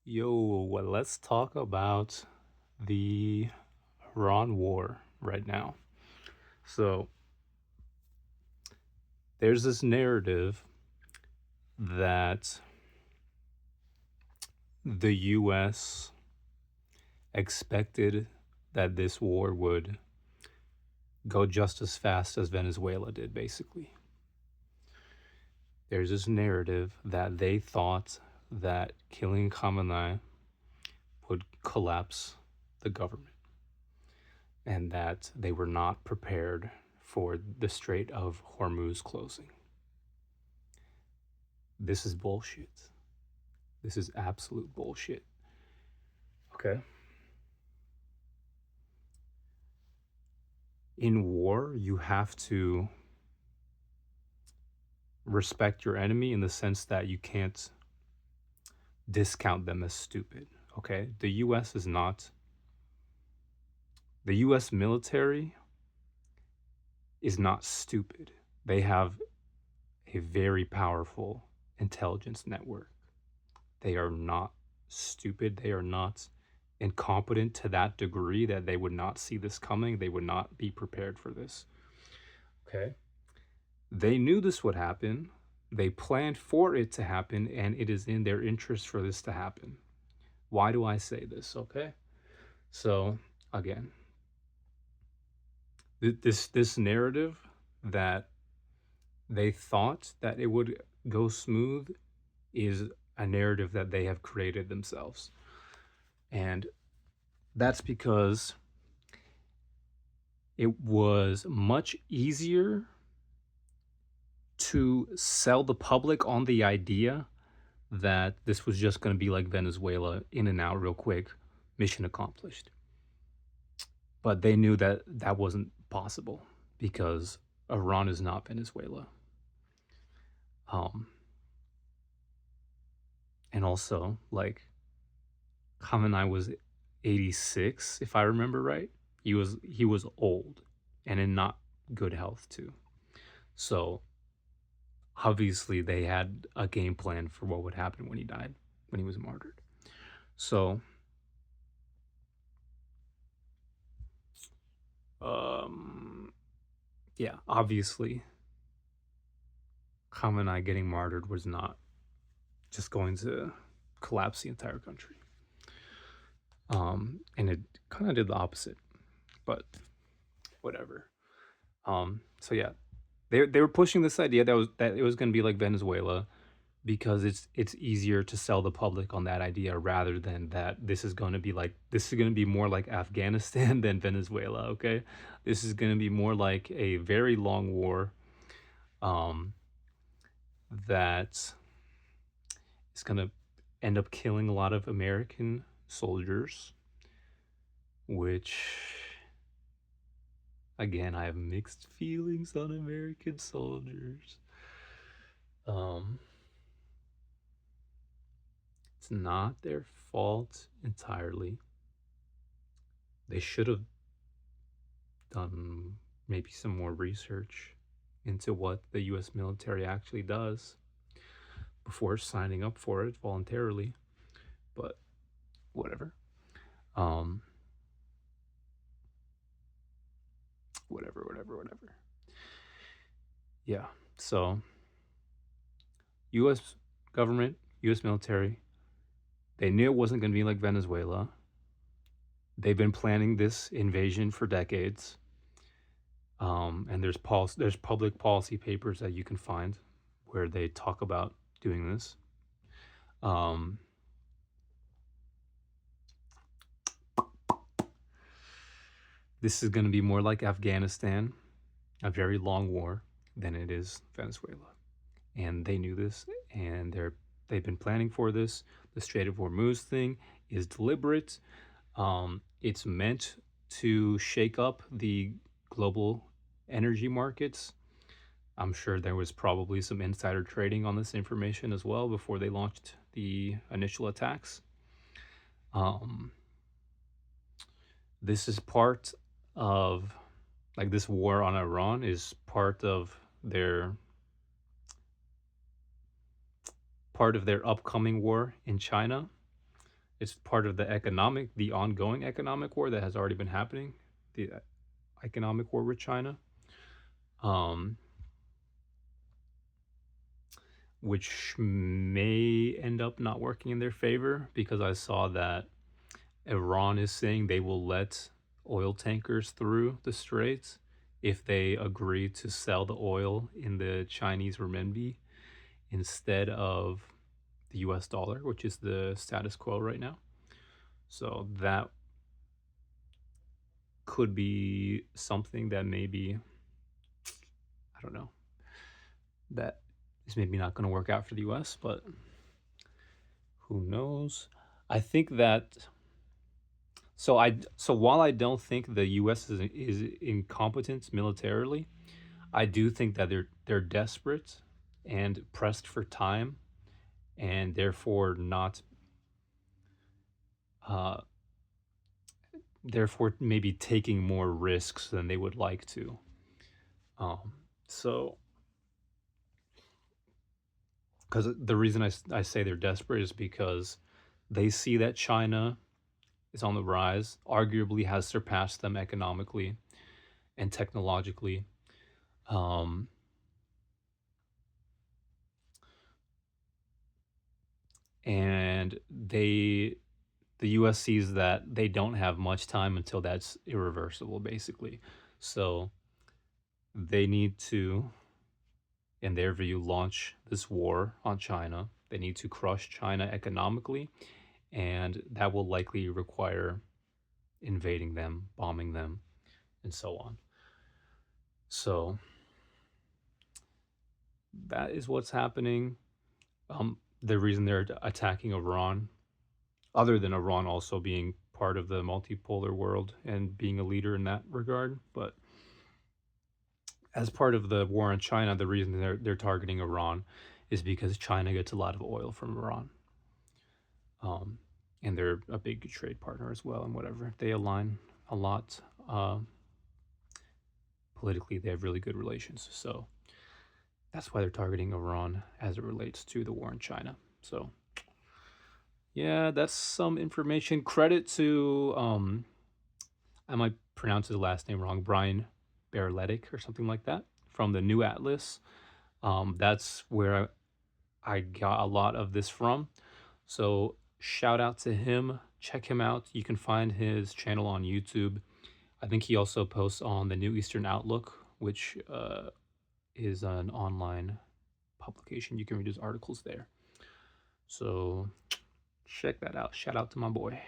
Yo, well, let's talk about the Iran war right now. So, there's this narrative that the US expected that this war would go just as fast as Venezuela did, basically. There's this narrative that they thought that killing Khamenei would collapse the government and that they were not prepared for the Strait of Hormuz closing. This is bullshit. This is absolute bullshit. Okay. In war, you have to respect your enemy in the sense that you can't discount them as stupid. Okay. The US military is not stupid. They have a very powerful intelligence network. They are not stupid. They are not incompetent to that degree that they would not see this coming. They would not be prepared for this. Okay. They knew this would happen. They planned for it to happen, and it is in their interest for this to happen. Why do I say this? Okay. So, again, this narrative that they thought that it would go smooth is a narrative that they have created themselves. And that's because it was much easier to sell the public on the idea that this was just going to be like Venezuela, in and out real quick, mission accomplished. But they knew that that wasn't possible because Iran is not Venezuela. Um, and also, like, Khamenei was 86, if I remember right. He was old and in not good health too. So obviously they had a game plan for what would happen when he died, when he was martyred. So um yeah, obviously Khamenei getting martyred was not just going to collapse the entire country. And it kind of did the opposite, but whatever. So yeah, they were pushing this idea that it was going to be like Venezuela because it's easier to sell the public on that idea rather than that this is going to be more like Afghanistan than Venezuela. Okay, this is going to be more like a very long war. Um, that is going to end up killing a lot of American soldiers, which, again, I have mixed feelings on American soldiers. Um, it's not their fault entirely. They should have done maybe some more research into what the US military actually does before signing up for it voluntarily, but whatever. Um, whatever. Yeah. So, US government, US military, they knew it wasn't going to be like Venezuela. They've been planning this invasion for decades. And there's public policy papers that you can find where they talk about doing this. Um, this is going to be more like Afghanistan, a very long war, than it is Venezuela. And they knew this, and they've been planning for this. The Strait of Hormuz thing is deliberate. It's meant to shake up the global energy markets. I'm sure there was probably some insider trading on this information as well before they launched the initial attacks. Um, this is part of, like, this war on Iran is part of their upcoming war in China. It's part of the ongoing economic war that has already been happening, the economic war with China, um, which may end up not working in their favor because I saw that Iran is saying they will let oil tankers through the straits if they agree to sell the oil in the Chinese renminbi instead of the US dollar, which is the status quo right now. So that could be something that maybe, I don't know, that is maybe not going to work out for the US, but who knows? I think that so while I don't think the US is incompetent militarily, I do think that they're desperate and pressed for time and therefore not uh therefore maybe taking more risks than they would like to. Um so because the reason I say they're desperate is because they see that China is on the rise, arguably has surpassed them economically and technologically. Um, and the US sees that they don't have much time until that's irreversible, basically. So they need to, in their view, launch this war on China. They need to crush China economically, and that will likely require invading them, bombing them, and so on. So that is what's happening. The reason they're attacking Iran, other than Iran also being part of the multipolar world and being a leader in that regard, but as part of the war on China, the reason they're targeting Iran is because China gets a lot of oil from Iran, um, and they're a big trade partner as well. And whatever they align a lot politically, they have really good relations. So that's why they're targeting Iran as it relates to the war in China. So yeah, that's some information. Credit to I might pronounce his last name wrong, Brian Berletic or something like that from the New Atlas. That's where I got a lot of this from. So shout out to him. Check him out. You can find his channel on YouTube. I think he also posts on the New Eastern Outlook, which is an online publication. You can read his articles there. So check that out. Shout out to my boy.